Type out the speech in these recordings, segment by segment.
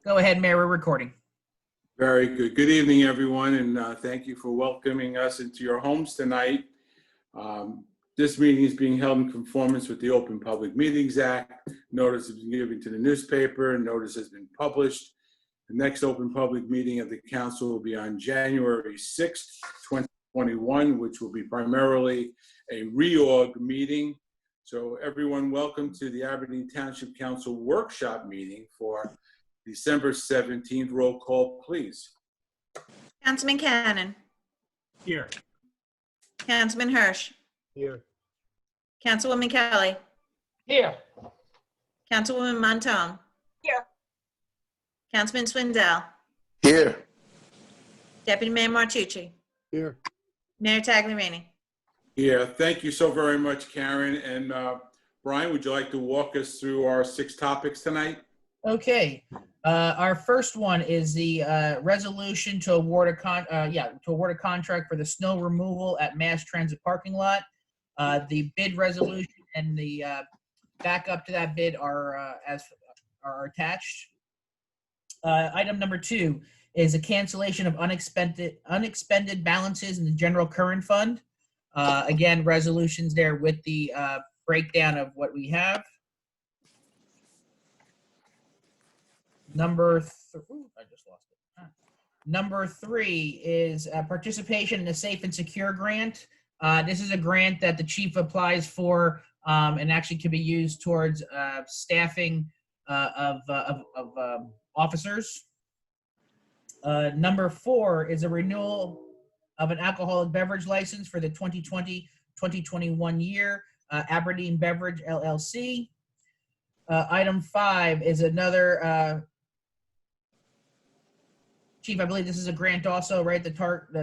Go ahead, Mayor, we're recording. Very good. Good evening, everyone, and thank you for welcoming us into your homes tonight. This meeting is being held in conformance with the Open Public Meetings Act. Notice has been given to the newspaper, and notice has been published. The next open public meeting of the council will be on January 6th, 2021, which will be primarily a reorg meeting. So everyone, welcome to the Aberdeen Township Council workshop meeting for December 17th. Roll call, please. Councilman Cannon. Here. Councilman Hirsch. Here. Councilwoman Kelly. Here. Councilwoman Montone. Here. Councilman Swindell. Here. Deputy Mayor Martucci. Here. Mayor Tagliarini. Yeah, thank you so very much, Karen. And Brian, would you like to walk us through our 6 topics tonight? Okay. Our first one is the resolution to award a contract for the snow removal at Mass Transit parking lot. The bid resolution and the backup to that bid are attached. Item number 2 is a cancellation of unexpended balances in the general current fund. Again, resolutions there with the breakdown of what we have. Number 3 is participation in the Safe and Secure grant. This is a grant that the chief applies for and actually can be used towards staffing of officers. Number 4 is a renewal of an alcoholic beverage license for the 2020-2021 year, Aberdeen Beverage LLC. Item 5 is another, Chief, I believe this is a grant also, right? The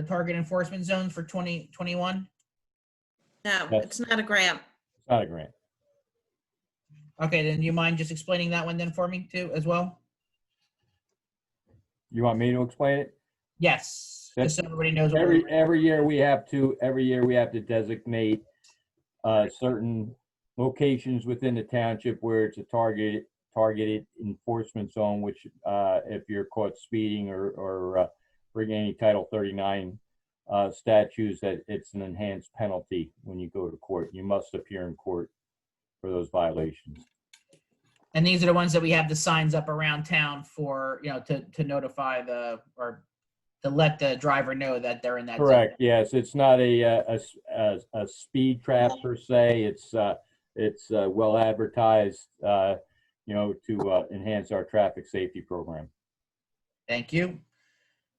target enforcement zones for 2021? No, Yes. it's not a grant. It's not a grant. Okay, then do you mind just explaining that one then for me too, as well? You want me to explain it? Yes, just so everybody knows. what Every year we have to designate certain locations within the township where it's a targeted enforcement zone, which if you're caught speeding or bringing any Title 39 statutes, that it's an enhanced penalty when you go to court. You must appear in court for those violations. And these are the ones that we have the signs up around town for, to notify or to let the driver know that they're in that zone. Correct. Yes, it's not a speed trap per se. It's well advertised, to enhance our traffic safety program. Thank you.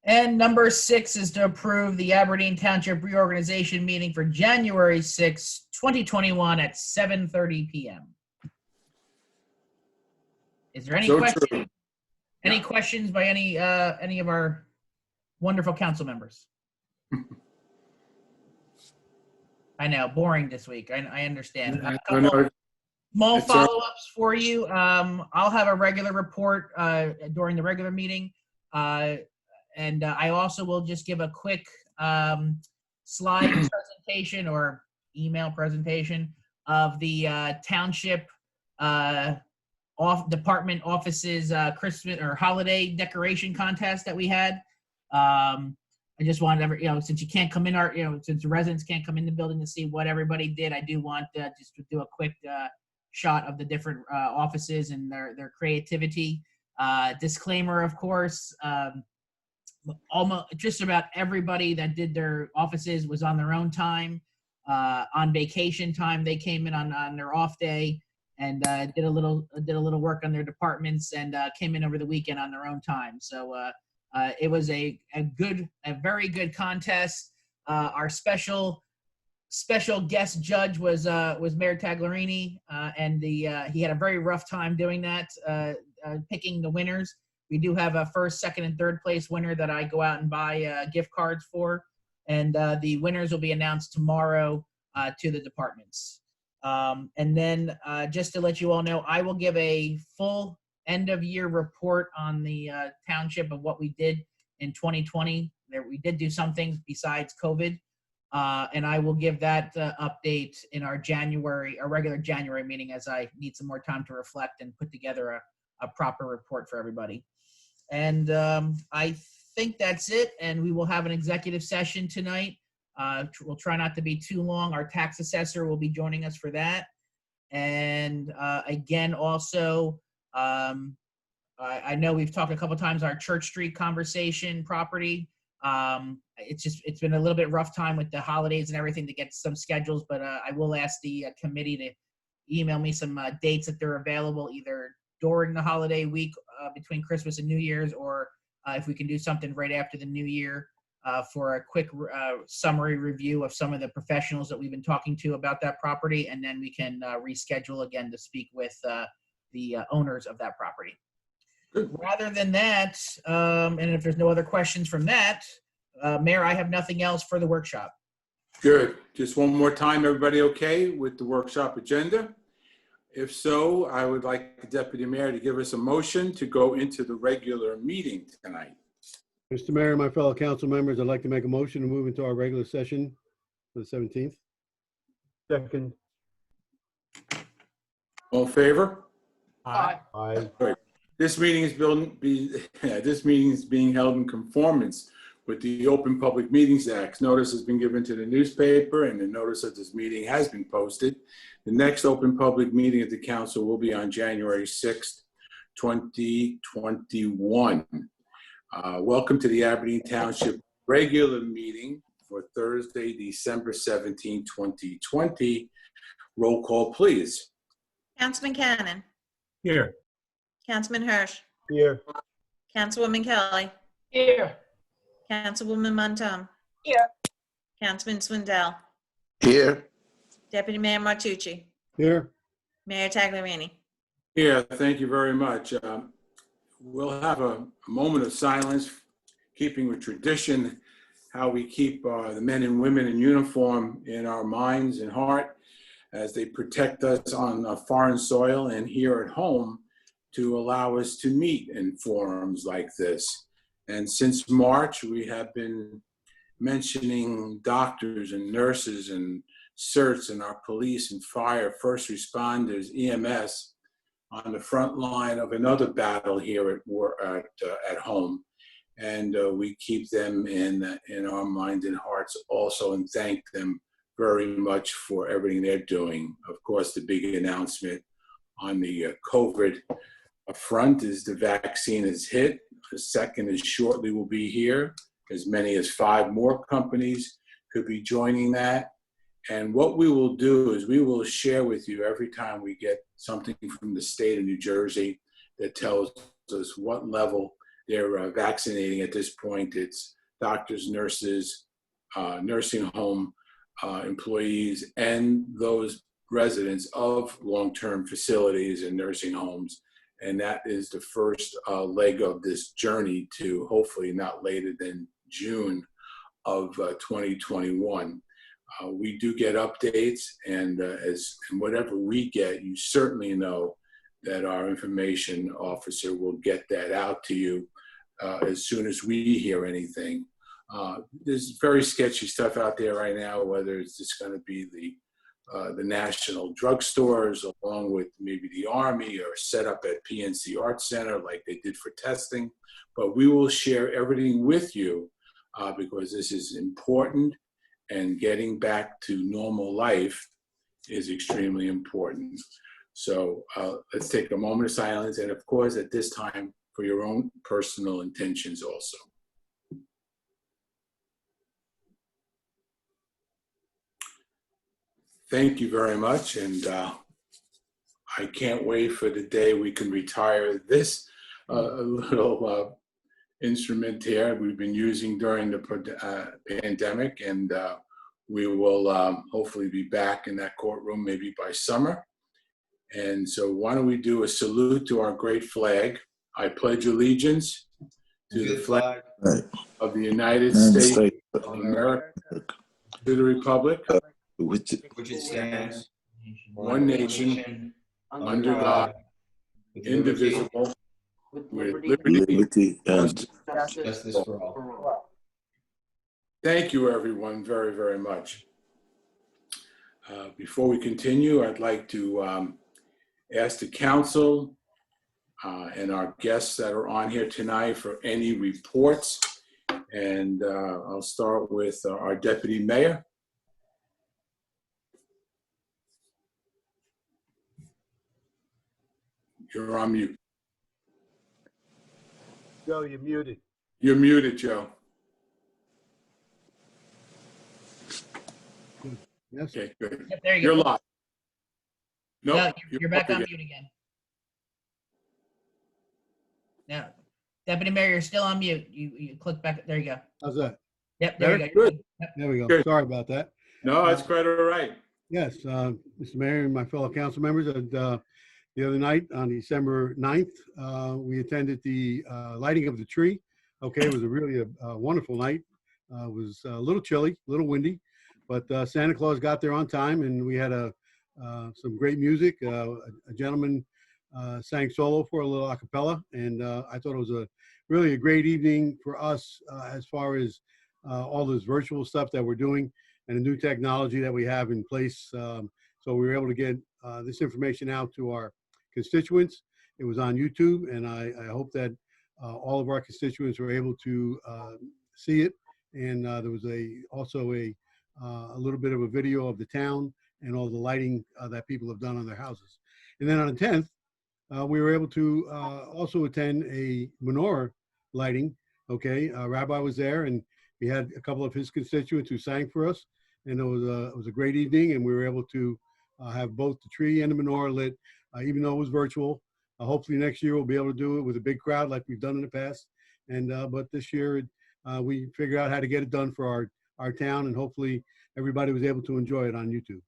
And number 6 is to approve the Aberdeen Township reorganization meeting for January 6, 2021 at 7:30 p.m. Is there any questions? Any questions by any of our wonderful council members? I know, boring this week. I understand. Small follow-ups for you. I'll have a regular report during the regular meeting. And I also will just give a quick slide presentation or email presentation of the township department offices Christmas or holiday decoration contest that we had. I just wanted since you can't come in since the residents can't come in the building to see what everybody did, I do want just to do a quick shot of the different offices and their creativity. Disclaimer, of course, almost just about everybody that did their offices was on their own time, on vacation time. They came in on their off day and did a little work on their departments and came in over the weekend on their own time. So it was a very good contest. Our special guest judge was Mayor Tagliarini, and he had a very rough time doing that, picking the winners. We do have a first, second, and third place winner that I go out and buy gift cards for, and the winners will be announced tomorrow to the departments. And then just to let you all know, I will give a full end-of-year report on the township of what we did in 2020. We did do some things besides COVID. And I will give that update in our regular January meeting, as I need some more time to reflect and put together a proper report for everybody. And I think that's it. And we will have an executive session tonight. We'll try not to be too long. Our tax assessor will be joining us for that. And again, also, I know we've talked a couple times our Church Street conversation property. It's been a little bit rough time with the holidays and everything to get some schedules, but I will ask the committee to email me some dates that they're available either during the holiday week between Christmas and New Year's, or if we can do something right after the New Year for a quick summary review of some of the professionals that we've been talking to about that property, and then we can reschedule again to speak with the owners of that property. Rather than that, and if there's no other questions from that, Mayor, I have nothing else for the workshop. Good. Just one more time, everybody okay with the workshop agenda? If so, I would like the Deputy Mayor to give us a motion to go into the regular meeting tonight. Mr. Mayor, my fellow council members, I'd like to make a motion to move into our regular session for the 17th. Second. All in favor? Aye. Aye. This meeting is being held in conformance with the Open Public Meetings Act. Notice has been given to the newspaper, and the notice of this meeting has been posted. The next open public meeting of the council will be on January 6th, 2021. Welcome to the Aberdeen Township regular meeting for Thursday, December 17, 2020. Roll call, please. Councilman Cannon. Here. Councilman Hirsch. Here. Councilwoman Kelly. Here. Councilwoman Montum. Here. Councilman Swindell. Here. Deputy Mayor Martucci. Here. Mayor Tagliarini. Yeah, thank you very much. We'll have a moment of silence, keeping with tradition, how we keep the men and women in uniform in our minds and heart as they protect us on foreign soil and here at home to allow us to meet in forums like this. And since March, we have been mentioning doctors and nurses and CERTs and our police and fire, first responders, EMS, on the front line of another battle here at home. And we keep them in our minds and hearts also, and thank them very much for everything they're doing. Of course, the big announcement on the COVID front is the vaccine is hit. The second is shortly will be here. As many as 5 more companies could be joining that. And what we will do is we will share with you every time we get something from the state of New Jersey that tells us what level they're vaccinating at this point. It's doctors, nurses, nursing home employees, and those residents of long-term facilities and nursing homes. And that is the first leg of this journey to hopefully not later than June of 2021. We do get updates, and whatever we get, you certainly know that our information officer will get that out to you as soon as we hear anything. There's very sketchy stuff out there right now, whether it's just going to be the national drugstores along with maybe the Army, or set up at PNC Arts Center like they did for testing. But we will share everything with you because this is important, and getting back to normal life is extremely important. So let's take a moment of silence, and of course at this time for your own personal intentions also. Thank you very much, and I can't wait for the day we can retire this little instrument here we've been using during the pandemic, and we will hopefully be back in that courtroom maybe by summer. And so why don't we do a salute to our great flag. I pledge allegiance to the flag of the United States of America, to the republic Which which it stands, one nation, under God, indivisible, with liberty and justice for all. Thank you, everyone, very, very much. Before we continue, I'd like to ask the council and our guests that are on here tonight for any reports. And I'll start with our Deputy Mayor. You're on mute. Joe, you're muted. You're muted, Joe. Yes? Okay, good. Yep, there you You're go. live. No, Nope. you're back up on again. mute again. No, Deputy Mayor, you're still on mute. You click back. There you go. How's that? Yep, there you Better? go. You're Good. Yep. There we go. Good. Sorry about that. No, that's quite all right. Yes, Mr. Mayor and my fellow council members, the other night on December 9th, we attended the lighting of the tree. Okay, it was really a wonderful night. It was a little chilly, a little windy, but Santa Claus got there on time, and we had some great music. A gentleman sang solo for a little a cappella, and I thought it was really a great evening for us as far as all this virtual stuff that we're doing and the new technology that we have in place. So we were able to get this information out to our constituents. It was on YouTube, and I hope that all of our constituents were able to see it. And there was also a little bit of a video of the town and all the lighting that people have done on their houses. And then on the 10th, we were able to also attend a menorah lighting. Okay, Rabbi was there, and he had a couple of his constituents who sang for us, and it was a great evening, and we were able to have both the tree and the menorah lit, even though it was virtual. Hopefully next year we'll be able to do it with a big crowd like we've done in the past. And but this year we figured out how to get it done for our town, and hopefully everybody was able to enjoy it on YouTube.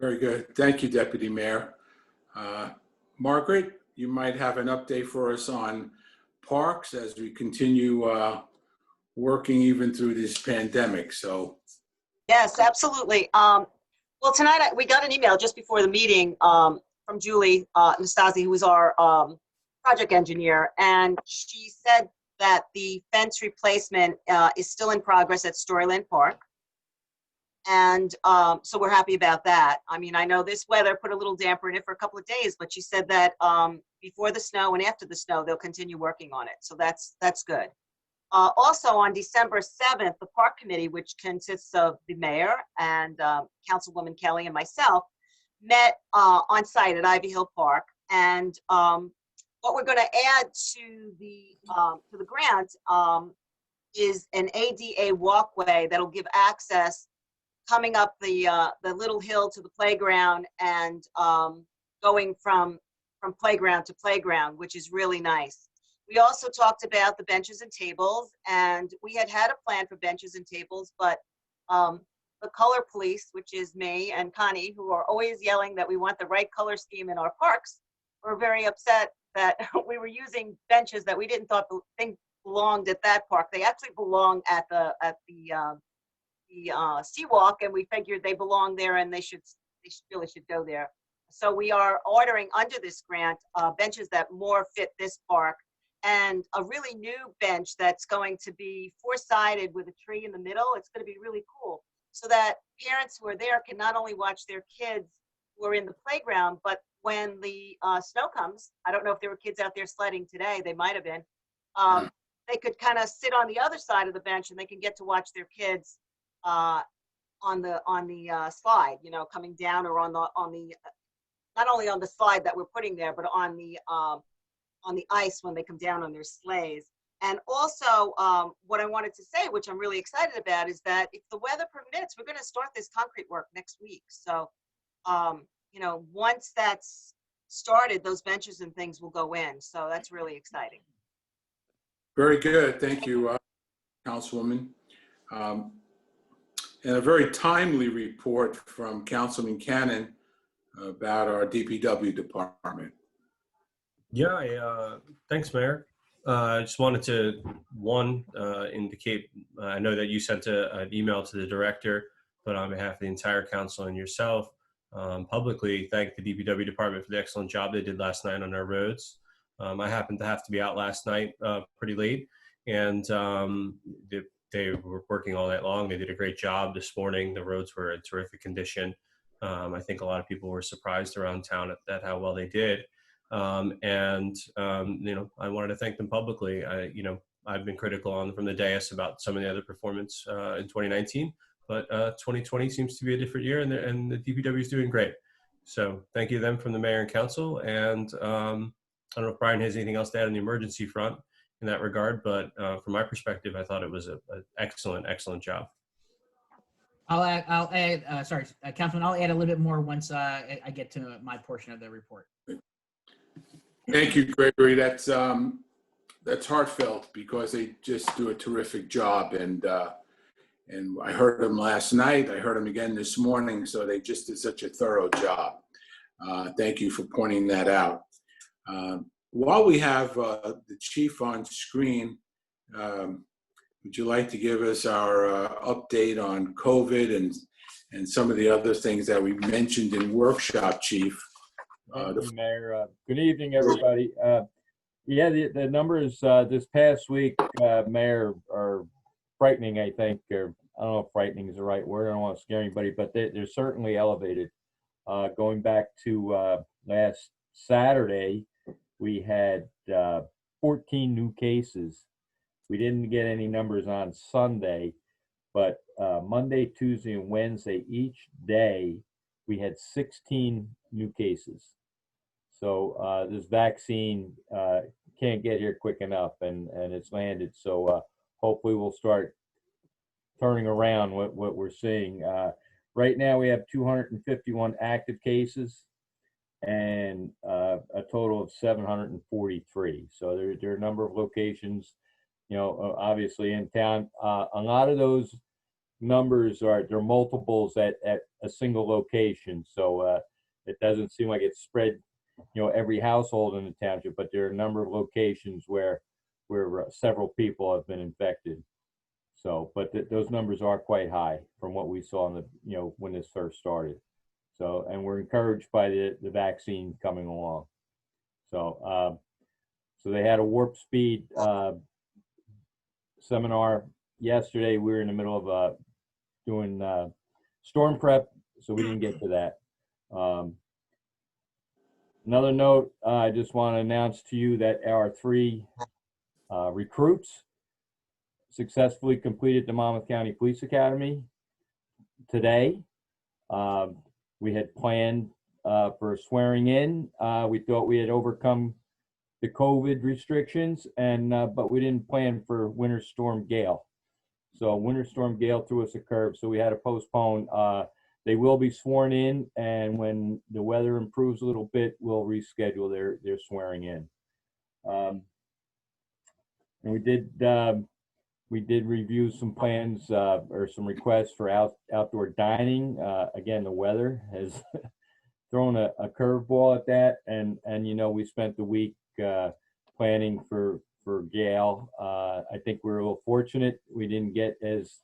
Very good. Thank you, Deputy Mayor. Margaret, you might have an update for us on parks as we continue working even through this pandemic. So, Yes, absolutely. Well, tonight we got an email just before the meeting from Julie Nastasi, who is our project engineer, and she said that the fence replacement is still in progress at Storyland Park. And so we're happy about that. I mean, I know this weather put a little damper in it for a couple of days, but she said that before the snow and after the snow, they'll continue working on it. So that's good. Also on December 7th, the park committee, which consists of the mayor and Councilwoman Kelly and myself, met on site at Ivy Hill Park. And what we're going to add to the grant is an ADA walkway that'll give access coming up the little hill to the playground and going from playground to playground, which is really nice. We also talked about the benches and tables, and we had a plan for benches and tables, but the color police, which is me and Connie, who are always yelling that we want the right color scheme in our parks, were very upset that we were using benches that we didn't think belonged at that park. They actually belong at the Seawalk, and we figured they belong there and they really should go there. So we are ordering under this grant benches that more fit this park, and a really new bench that's going to be four-sided with a tree in the middle. It's going to be really cool, so that parents who are there can not only watch their kids who are in the playground, but when the snow comes, I don't know if there were kids out there sledding today, they might have been, they could kind of sit on the other side of the bench and they can get to watch their kids on the slide, you know, coming down, or on the not only on the slide that we're putting there, but on the ice when they come down on their sleighs. And also, what I wanted to say, which I'm really excited about, is that if the weather permits, we're going to start this concrete work next week. So, you know, once that's started, those benches and things will go in. So that's really exciting. very good. Thank you, Councilwoman. And a very timely report from Councilman Cannon about our DPW department. Yeah, thanks, Mayor. I just wanted to, indicate, I know that you sent an email to the director, but on behalf of the entire council and yourself, publicly thank the DPW department for the excellent job they did last night on our roads. I happened to have to be out last night pretty late, and they were working all night long. They did a great job this morning. The roads were in terrific condition. I think a lot of people were surprised around town at how well they did. I wanted to thank them publicly. I've been critical from the dais about some of the other performance in 2019, but 2020 seems to be a different year, and the DPW is doing great. So thank you to them from the mayor and council. And I don't know if Brian has anything else to add on the emergency front in that regard, but from my perspective, I thought it was an excellent job. Councilman, I'll add a little bit more once I get to my portion of the report. Thank you, Gregory. That's heartfelt because they just do a terrific job. And I heard them last night. I heard them again this morning. So they just did such a thorough job. Thank you for pointing that out. While we have the chief on screen, would you like to give us our update on COVID and some of the other things that we mentioned in workshop, Chief? Thank you, Mayor. Good evening, everybody. The numbers this past week, Mayor, are frightening, I think. Or, I don't know if frightening is the right word. I don't want to scare anybody, but they're certainly elevated. Going back to last Saturday, we had 14 new cases. We didn't get any numbers on Sunday, but Monday, Tuesday, and Wednesday, each day, we had 16 new cases. So this vaccine can't get here quick enough, and it's landed. So hopefully we'll start turning around what we're seeing. Right now we have 251 active cases and a total of 743. So there are a number of locations, obviously in town. A lot of those numbers they're multiples at a single location. So it doesn't seem like it's spread every household in the township, but there are a number of locations where several people have been infected. So, but those numbers are quite high from what we saw in the, when this first started. So, and we're encouraged by the vaccine coming along. So, so they had a warp speed seminar yesterday. We were in the middle of doing storm prep, so we didn't get to that. Another note, I just want to announce to you that our 3 recruits successfully completed the Monmouth County Police Academy today. We had planned for swearing in. We thought we had overcome the COVID restrictions, but we didn't plan for Winter Storm Gale. So Winter Storm Gale threw us a curve, so we had to postpone. They will be sworn in, and when the weather improves a little bit, we'll reschedule their swearing in. And we did review some plans or some requests for outdoor dining. Again, the weather has thrown a curveball at that, and we spent the week planning for Gale. I think we were a little fortunate. We didn't get it as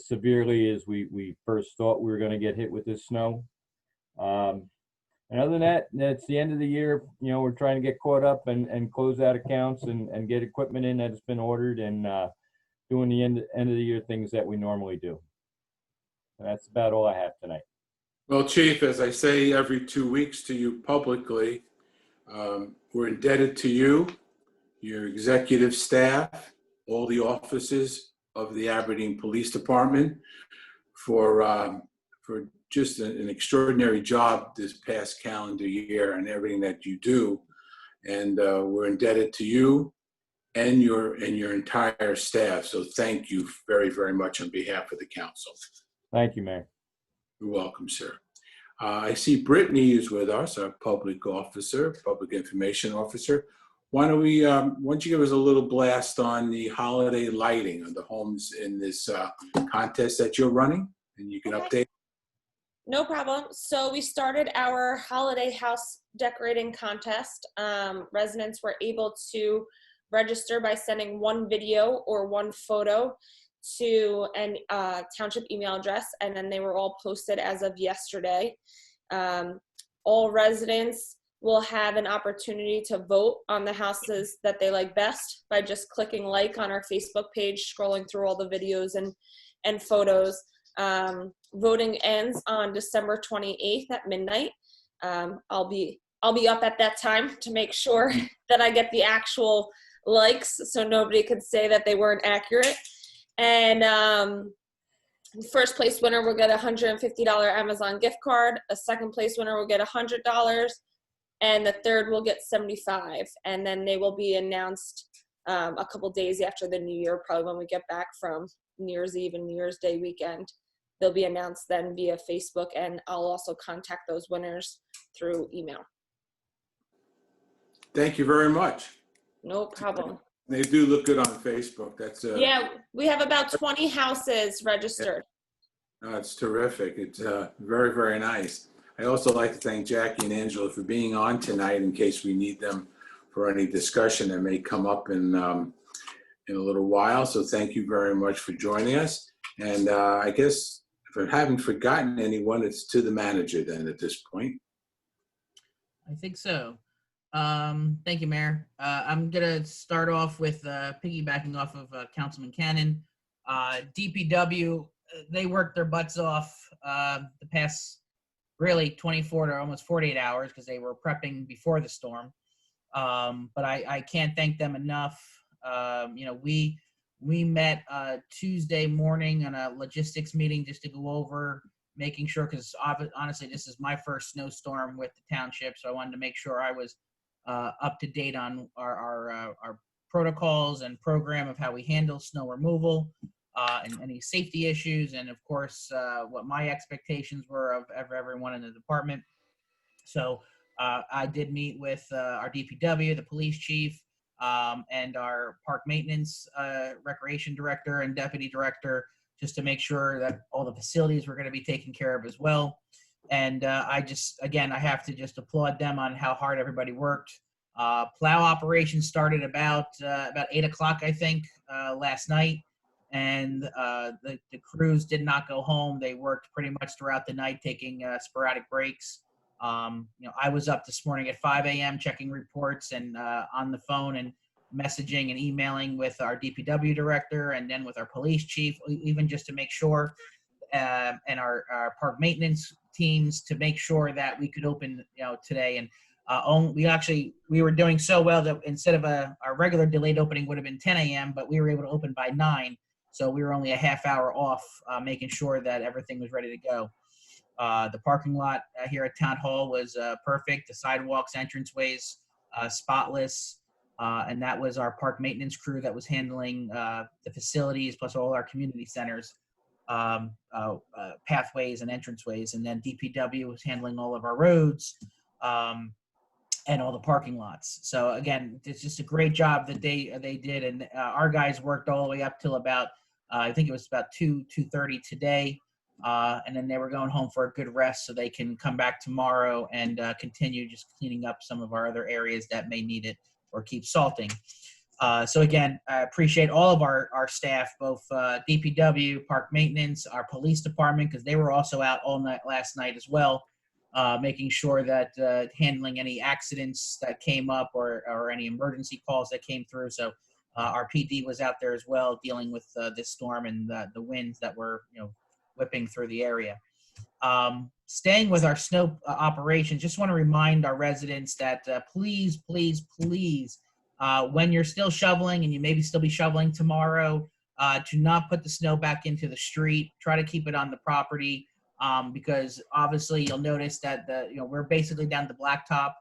severely as we first thought we were going to get hit with this snow. And other than that, it's the end of the year. We're trying to get caught up and close out accounts and get equipment in that's been ordered and doing the end of the year things that we normally do. And that's about all I have tonight. Well, Chief, as I say every 2 weeks to you publicly, we're indebted to you, your executive staff, all the offices of the Aberdeen Police Department for just an extraordinary job this past calendar year and everything that you do. And we're indebted to you and your entire staff. So thank you very, very much on behalf of the council. Thank you, Mayor. You're welcome, sir. I see Brittany is with us, our public information officer. Why don't you give us a little blast on the holiday lighting of the homes in this contest that you're running, and you can update. No problem. So we started our holiday house decorating contest. Residents were able to register by sending one video or one photo to an township email address, and then they were all posted as of yesterday. All residents will have an opportunity to vote on the houses that they like best by just clicking like on our Facebook page, scrolling through all the videos and photos. Voting ends on December 28th at midnight. I'll be up at that time to make sure that I get the actual likes, so nobody could say that they weren't accurate. And first place winner will get a $150 Amazon gift card. A second place winner will get $100, and the third will get $75. And then they will be announced a couple days after the New Year, probably when we get back from New Year's Eve and New Year's Day weekend. They'll be announced then via Facebook, and I'll also contact those winners through email. Thank you very much. No problem. They do look good on Facebook. That's Yeah, we have about 20 houses registered. it's terrific. It's very, very nice. I'd also like to thank Jackie and Angela for being on tonight in case we need them for any discussion that may come up in a little while. So thank you very much for joining us. And I guess if I haven't forgotten anyone, it's to the manager then at this point. I think so. Thank you, Mayor. I'm gonna start off with piggybacking off of Councilman Cannon. DPW, they worked their butts off the past really 24 to almost 48 hours because they were prepping before the storm. But I can't thank them enough. We met Tuesday morning on a logistics meeting just to go over making sure, because honestly, this is my first snowstorm with the township, so I wanted to make sure I was up to date on our protocols and program of how we handle snow removal and any safety issues, and of course what my expectations were of everyone in the department. So I did meet with our DPW, the police chief, and our park maintenance recreation director and deputy director, just to make sure that all the facilities were going to be taken care of as well. And I have to just applaud them on how hard everybody worked. Plow operations started about 8 o'clock, I think, last night. And the crews did not go home. They worked pretty much throughout the night, taking sporadic breaks. I was up this morning at 5 a.m. checking reports and on the phone and messaging and emailing with our DPW director and then with our police chief, even just to make sure, and our park maintenance teams to make sure that we could open, today. And we were doing so well that instead of our regular delayed opening would have been 10 a.m., but we were able to open by 9. So we were only a half hour off, making sure that everything was ready to go. The parking lot here at Town Hall was perfect. The sidewalks, entranceways, spotless. And that was our park maintenance crew that was handling the facilities plus all our community centers, pathways and entranceways. And then DPW was handling all of our roads and all the parking lots. So again, it's just a great job that they did. And our guys worked all the way up till about, I think it was about 2:30 today. And then they were going home for a good rest so they can come back tomorrow and continue just cleaning up some of our other areas that may need it or keep salting. So again, I appreciate all of our staff, both DPW, park maintenance, our police department, because they were also out all night last night as well, making sure that handling any accidents that came up or any emergency calls that came through. So our PD was out there as well, dealing with this storm and the winds that were, whipping through the area. Staying with our snow operations, just want to remind our residents that please, please, please, when you're still shoveling, and you maybe still be shoveling tomorrow, to not put the snow back into the street. Try to keep it on the property, because obviously you'll notice that we're basically down the blacktop,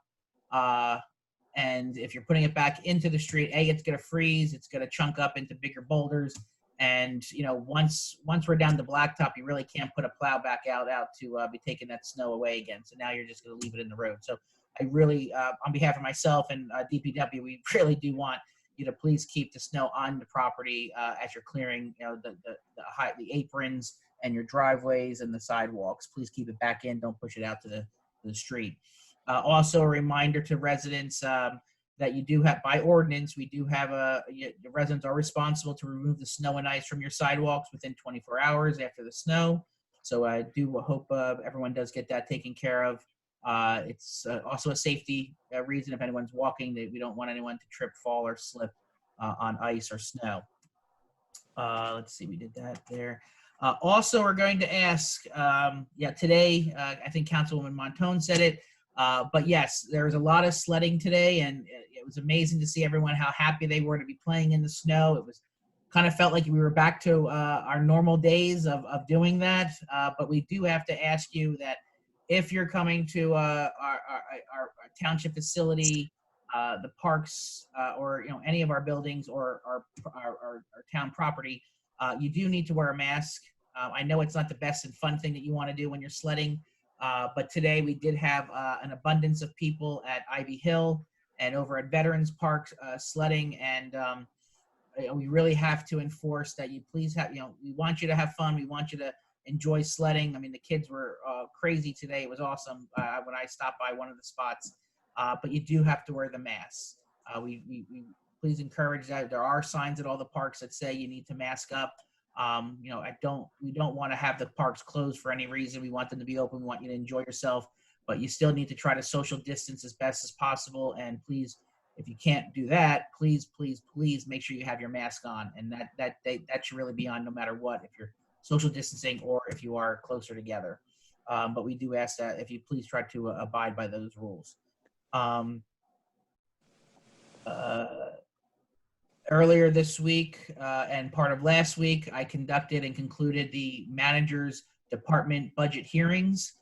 and if you're putting it back into the street, it's going to freeze. It's going to chunk up into bigger boulders. And, once we're down the blacktop, you really can't put a plow back out to be taking that snow away again. So now you're just going to leave it in the road. So I really, on behalf of myself and DPW, we really do want you to please keep the snow on the property as you're clearing, the aprons and your driveways and the sidewalks. Please keep it back in. Don't push it out to the street. Also, a reminder to residents that you do have, by ordinance, we do have the residents are responsible to remove the snow and ice from your sidewalks within 24 hours after the snow. So I do hope everyone does get that taken care of. It's also a safety reason if anyone's walking, that we don't want anyone to trip, fall, or slip on ice or snow. Let's see, we did that there. Also, we're going to ask, today, I think Councilwoman Montone said it, But yes, there was a lot of sledding today, and it was amazing to see everyone how happy they were to be playing in the snow. It was kind of felt like we were back to our normal days of doing that. But we do have to ask you that if you're coming to our township facility, the parks, or any of our buildings or our town property, you do need to wear a mask. I know it's not the best and fun thing that you want to do when you're sledding, but today we did have an abundance of people at Ivy Hill and over at Veterans Park sledding, and we really have to enforce that you please have, we want you to have fun. We want you to enjoy sledding. I mean, the kids were crazy today. It was awesome when I stopped by one of the spots, but you do have to wear the mask. We please encourage that. There are signs at all the parks that say you need to mask up. We don't want to have the parks closed for any reason. We want them to be open. We want you to enjoy yourself, but you still need to try to social distance as best as possible. And please, if you can't do that, please make sure you have your mask on. And that should really be on no matter what, if you're social distancing or if you are closer together. But we do ask that if you please try to abide by those rules. Earlier this week and part of last week, I conducted and concluded the manager's department budget hearings.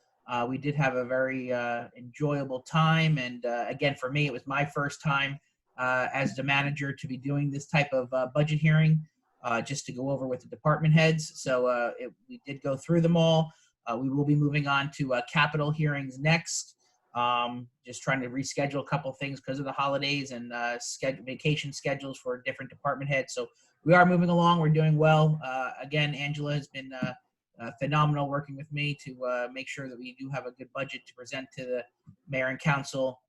We did have a very enjoyable time. And again, for me, it was my first time as the manager to be doing this type of budget hearing, just to go over with the department heads. So we did go through them all. We will be moving on to capital hearings next. Just trying to reschedule a couple things because of the holidays and vacation schedules for different department heads. So we are moving along. We're doing well. Again, Angela has been phenomenal working with me to make sure that we do have a good budget to present to the mayor and council,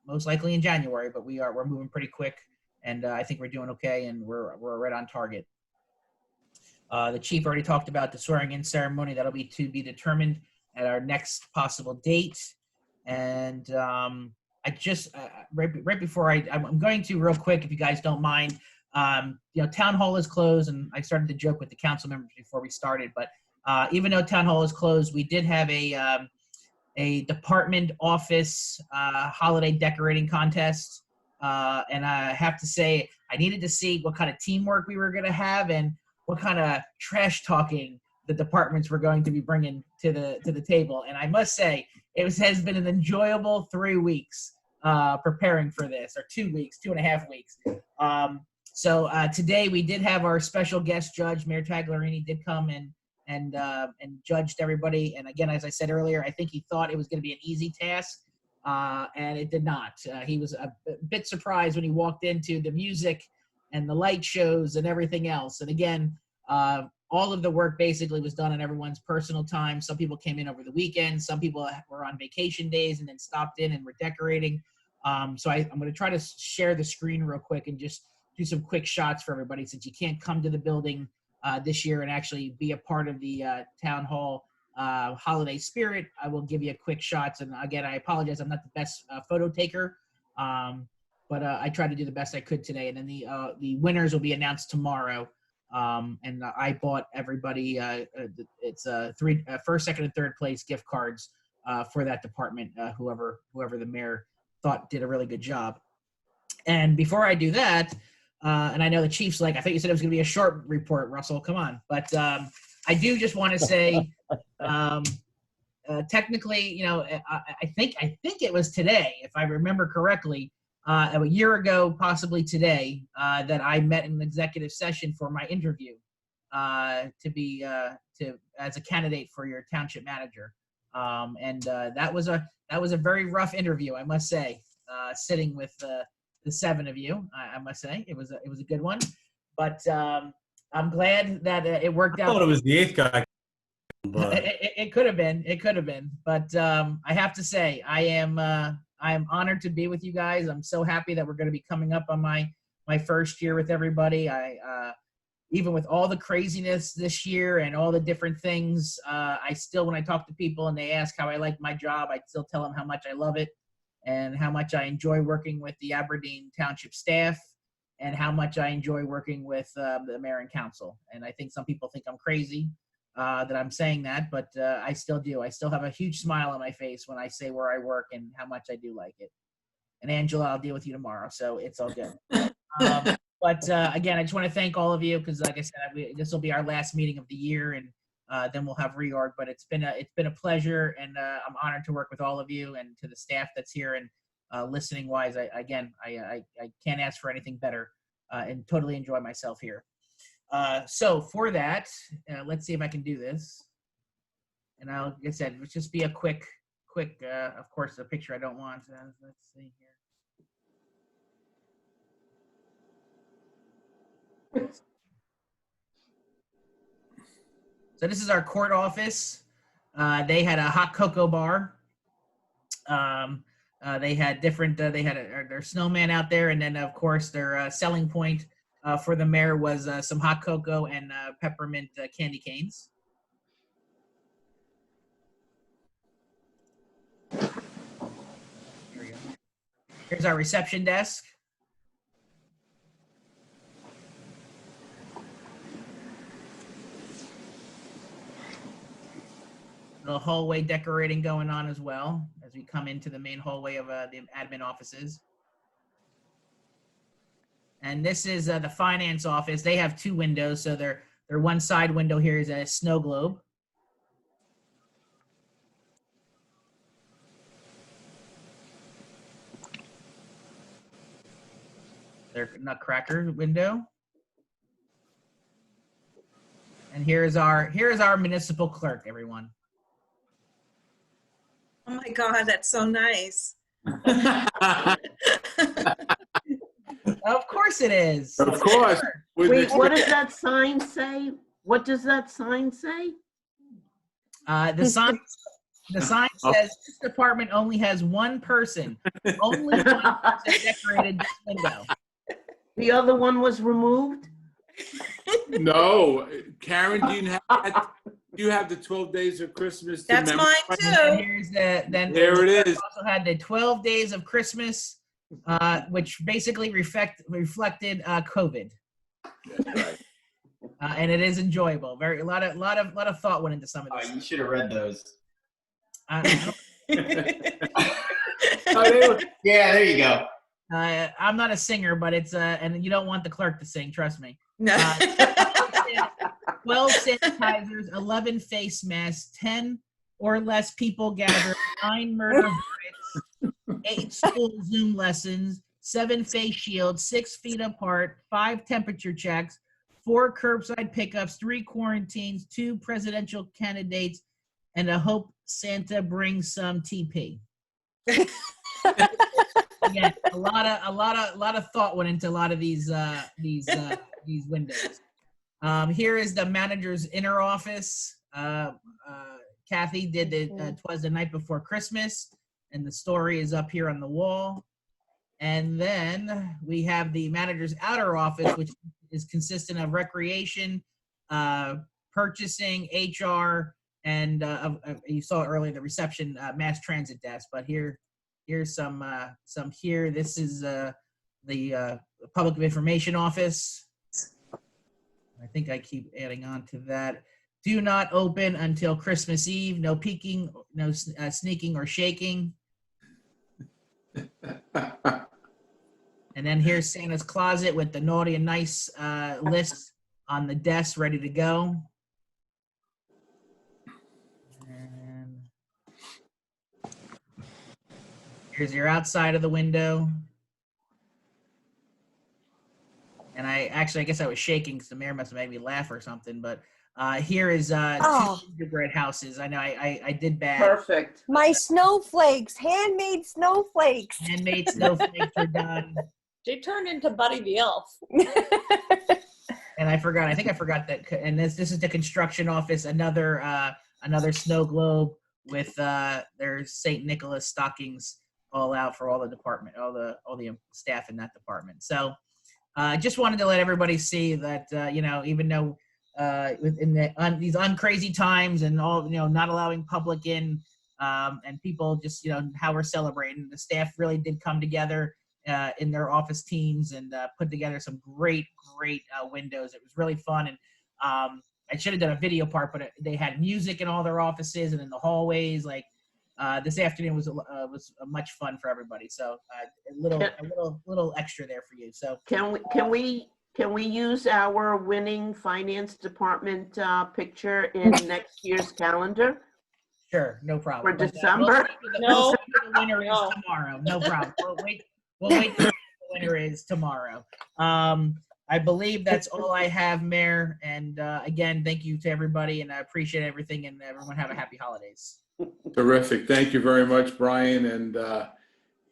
most likely in January, but we're moving pretty quick, and I think we're doing okay, and we're right on target. The chief already talked about the swearing-in ceremony. That'll be to be determined at our next possible date. And I just right before I'm going to real quick, if you guys don't mind. Town hall is closed, and I started to joke with the council members before we started. But even though town hall is closed, we did have a department office holiday decorating contest, and I have to say I needed to see what kind of teamwork we were going to have and what kind of trash talking the departments were going to be bringing to the table. And I must say, has been an enjoyable 3 weeks preparing for this, or 2 weeks, 2.5 weeks. So today we did have our special guest judge, Mayor Tagliarini, did come and judged everybody. And again, as I said earlier, I think he thought it was going to be an easy task, and it did not. He was a bit surprised when he walked into the music and the light shows and everything else. And again, all of the work basically was done on everyone's personal time. Some people came in over the weekend. Some people were on vacation days and then stopped in and were decorating. So I'm going to try to share the screen real quick and just do some quick shots for everybody, since you can't come to the building this year and actually be a part of the town hall holiday spirit. I will give you quick shots. And again, I apologize, I'm not the best photo taker, but I tried to do the best I could today. And then the winners will be announced tomorrow. And I bought everybody, it's first, second, and third place gift cards for that department, whoever the mayor thought did a really good job. And before I do that, and I know the chief's like, I thought you said it was going to be a short report, Russell, come on. But I do just want to say, technically, I think it was today, if I remember correctly, a year ago, possibly today, that I met in an executive session for my interview to be as a candidate for your township manager, and that was a very rough interview, I must say. Sitting with the 7 of you, I must say it was a good one, but I'm glad that it worked out. I thought it was the 8th guy. But It could have been, but I have to say I am honored to be with you guys. I'm so happy that we're going to be coming up on my first year with everybody. Even with all the craziness this year and all the different things, I still, when I talk to people and they ask how I like my job, I still tell them how much I love it and how much I enjoy working with the Aberdeen Township staff and how much I enjoy working with the mayor and council. And I think some people think I'm crazy, that I'm saying that, but I still do. I still have a huge smile on my face when I say where I work and how much I do like it. And Angela, I'll deal with you tomorrow, so it's all good. But again, I just want to thank all of you because, like I said, this will be our last meeting of the year, and then we'll have reorg. But it's been a pleasure, and I'm honored to work with all of you and to the staff that's here. And listening wise, I can't ask for anything better, and totally enjoy myself here. So for that, let's see if I can do this. And like I said, let's just be a quick. Of course, the picture I don't want. Let's see here. So this is our court office. They had a hot cocoa bar. They had different. They had their snowman out there, and then of course their selling point for the mayor was some hot cocoa and peppermint candy canes. Here we go. Here's our reception desk. Little hallway decorating going on as well as we come into the main hallway of the admin offices. And this is the finance office. They have two windows. So their one side window here is a snow globe. Their nutcracker window. And here's our municipal clerk, everyone. Oh my God, that's so nice. Of course it is. Of course. Wait, what does that sign say? What does that sign say? The sign says this department only has one person. Only one person decorated this window. The other one was removed? No, Karen, do you have the 12 days of Christmas? That's mine And too. here's There it is. Also had the 12 days of Christmas, which basically reflected COVID, That's right. and it is enjoyable. A lot of thought went into some of Oh, this. you should have read those. Yeah, there you go. I'm not a singer, but it's and you don't want the clerk to sing. Trust me. No. 12 sanitizers, 11 face masks, 10 or less people gathered, 9 murder verdicts, 8 school Zoom lessons, 7 face shields, 6 feet apart, 5 temperature checks, 4 curbside pickups, 3 quarantines, 2 presidential candidates, and I hope Santa brings some TP. Again, a lot of thought went into a lot of these windows. Here is the manager's inner office. Kathy did it. Twas the night before Christmas, and the story is up here on the wall. And then we have the manager's outer office, which is consistent of recreation, purchasing, HR, and you saw earlier the reception, mass transit desk. But here's some here. This is the public information office. I think I keep adding on to that. Do not open until Christmas Eve. No peeking, no sneaking or shaking. And then here's Santa's closet with the naughty and nice list on the desk ready to go. And here's your outside of the window. And I guess I was shaking because the mayor must have made me laugh or something. But here is 2 gingerbread houses. I know I did bad. Perfect. My snowflakes, handmade snowflakes. Handmade snowflakes are done. She turned into Buddy the Elf. And I forgot. I think I forgot that. And this is the construction office. Another snow globe with their St. Nicholas stockings all out for all the department, all the staff in that department. So. Just wanted to let everybody see that, even though in these uncrazy times and all, not allowing public in and people just, how we're celebrating, the staff really did come together in their office teams and put together some great windows. It was really fun. And I I should have done a video part, but they had music in all their offices and in the hallways. Like this afternoon was much fun for everybody. So a little extra there for you. So Can we use our winning finance department picture in next year's calendar? sure, no problem. For But, December? we'll see who the winner is tomorrow. No problem. We'll wait to see who the winner is tomorrow. I believe that's all I have, Mayor. And again, thank you to everybody, and I appreciate everything. And everyone have a happy holidays. Terrific. Thank you very much, Brian. And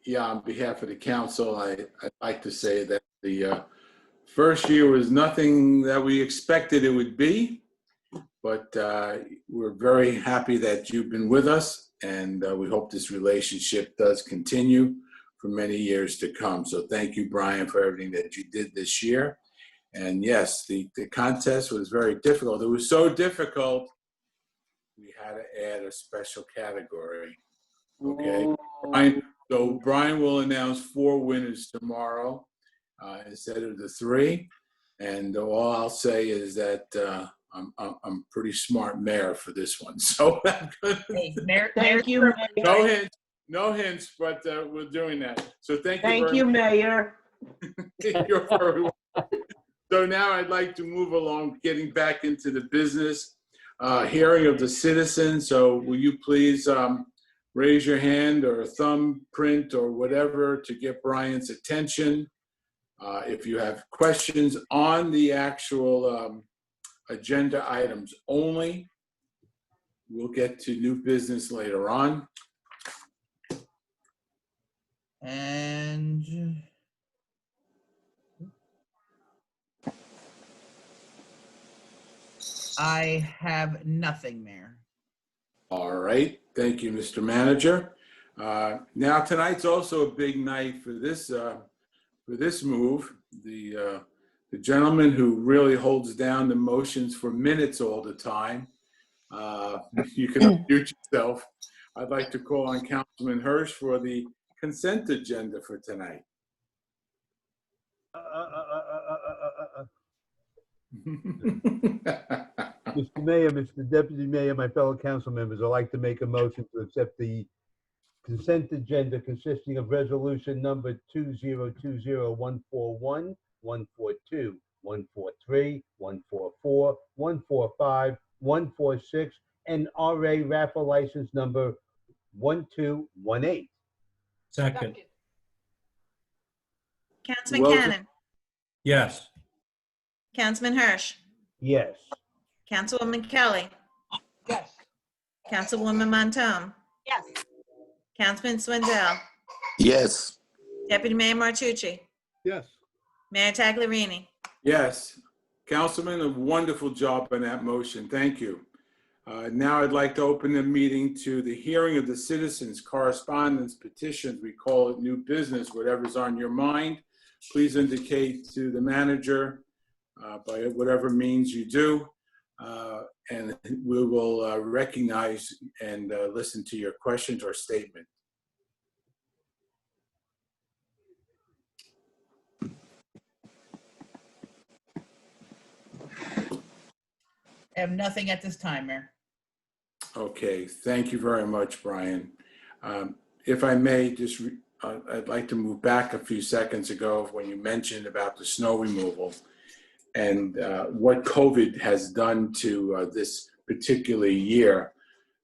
yeah, on behalf of the council, I'd like to say that the first year was nothing that we expected it would be, but we're very happy that you've been with us, and we hope this relationship does continue for many years to come. So thank you, Brian, for everything that you did this year. And yes, the contest was very difficult. It was so difficult, we had to add a special category. Okay. Brian will announce 4 winners tomorrow instead of the 3. And all I'll say is that I'm pretty smart mayor for this one. So Hey, Mayor, Thank you, Mayor. no hints, but we're doing that. So thank you. Thank very you, much. Mayor. You're very welcome. So now I'd like to move along, getting back into the business hearing of the citizens. So will you please raise your hand or a thumbprint or whatever to get Brian's attention. If you have questions on the actual agenda items only, we'll get to new business later on. And I have nothing, Mayor. All right. Thank you, Mr. Manager. Now tonight's also a big night for this move. The gentleman who really holds down the motions for minutes all the time. You can unmute yourself. I'd like to call on Councilman Hirsch for the consent agenda for tonight. Mr. Mayor, Mr. Deputy Mayor, my fellow council members, I'd like to make a motion to accept the consent agenda consisting of resolution number 2020-141, 142, 143, 144, 145, 146, and RA raffle license number 1218. Second. Councilman Welcome. Cannon, Yes. Councilman Hirsch, Yes. Councilwoman Kelly, Yes. Councilwoman Montone, Yes. Councilman Swindell, Yes. Deputy Mayor Martucci, Yes. Mayor Tagliarini. Yes. Councilman, a wonderful job on that motion. Thank you. Now I'd like to open the meeting to the hearing of the citizens' correspondence, petitions. We call it new business, whatever's on your mind. Please indicate to the manager by whatever means you do, and we will recognize and listen to your questions or statement. I have nothing at this time, Mayor. Okay, thank you very much, Brian. If I may, I'd like to move back a few seconds ago when you mentioned about the snow removal and what COVID has done to this particular year.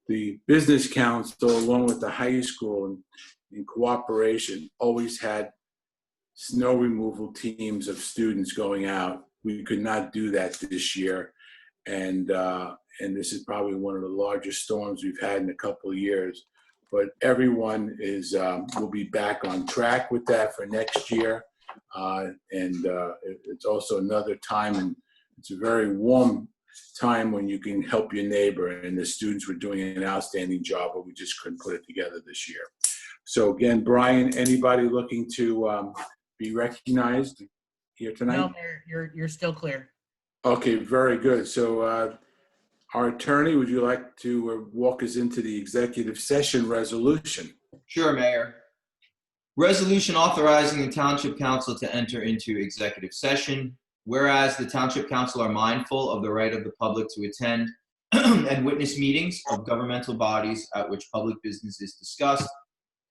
The Business Council, along with the high school, in cooperation, always had snow removal teams of students going out. We could not do that this year. And this is probably one of the largest storms we've had in a couple of years. But everyone will be back on track with that for next year. It's also another time, and it's a very warm time when you can help your neighbor. And the students were doing an outstanding job, but we just couldn't put it together this year. So again, Brian, anybody looking to be recognized here tonight? No, Mayor, you're still clear. Okay, very good. So our attorney, would you like to walk us into the executive session resolution? Sure, Mayor. Resolution authorizing the Township Council to enter into executive session. whereas the Township Council are mindful of the right of the public to attend and witness meetings of governmental bodies at which public business is discussed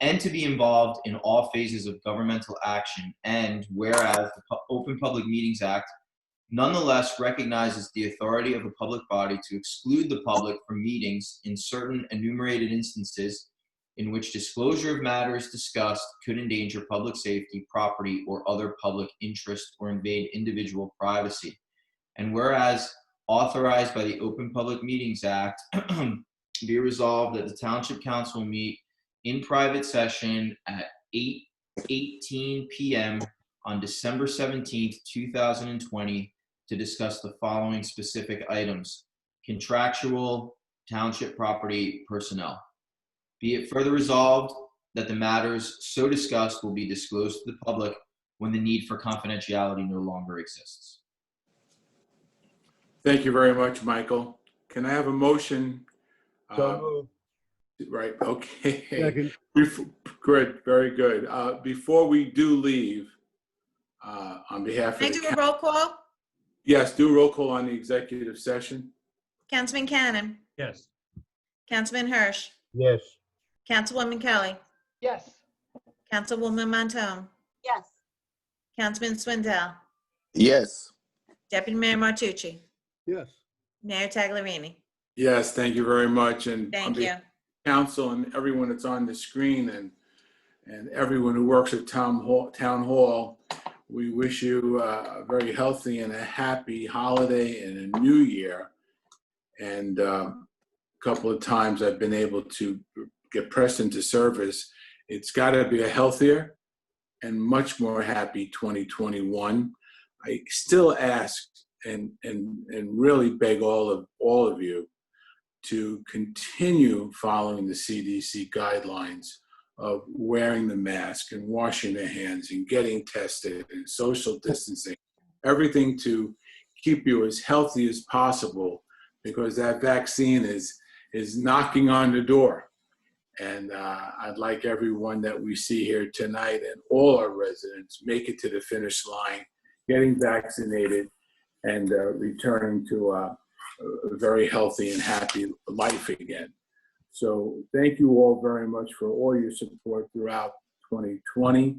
and to be involved in all phases of governmental action, and whereas the Open Public Meetings Act nonetheless recognizes the authority of a public body to exclude the public from meetings in certain enumerated instances in which disclosure of matters discussed could endanger public safety, property, or other public interest or invade individual privacy. And whereas authorized by the Open Public Meetings Act, be resolved that the Township Council meet in private session at 8:18 p.m. on December 17th, 2020 to discuss the following specific items: contractual township property personnel. Be it further resolved that the matters so discussed will be disclosed to the public when the need for confidentiality no longer exists. Thank you very much, Michael. Can I have a motion? So Right, okay. second, Good, very good. Before we do leave, on behalf Can I of do the, a roll call? yes, do roll call on the executive session. Councilman Cannon, Yes. Councilman Hirsch, yes. Councilwoman Kelly, Yes. Councilwoman Montone, Yes. Councilman Swindell, Yes. Deputy Mayor Martucci, Yes. Mayor Taglerini. Yes, thank you very much. And on Thank behalf you. council and everyone that's on the screen and everyone who works at town hall, we wish you a very healthy and a happy holiday and a new year. And a couple of times I've been able to get pressed into service. It's got to be a healthier and much more happy 2021. I still ask and really beg all of you to continue following the CDC guidelines of wearing the mask and washing their hands and getting tested and social distancing, everything to keep you as healthy as possible, because that vaccine is knocking on the door. And I'd like everyone that we see here tonight and all our residents make it to the finish line, getting vaccinated and returning to a very healthy and happy life again. So thank you all very much for all your support throughout 2020.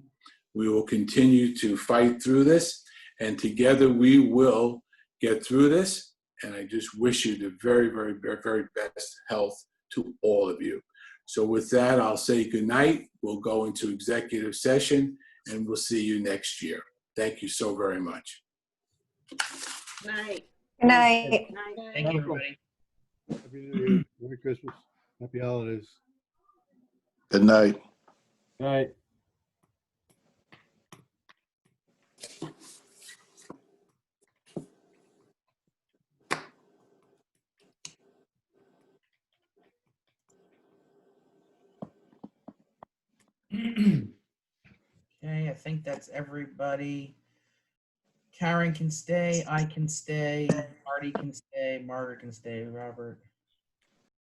We will continue to fight through this, and together we will get through this. And I just wish you the very, very, very, very best health to all of you. So with that, I'll say good night. We'll go into executive session and we'll see you next year. Thank you so very much. Night. Good night. Night. Thank you, everybody. Happy New Year. Merry Christmas. Happy holidays. Good night. All right. Okay, I think that's everybody. Karen can stay, I can stay, Marty can stay, Margaret can stay, Robert.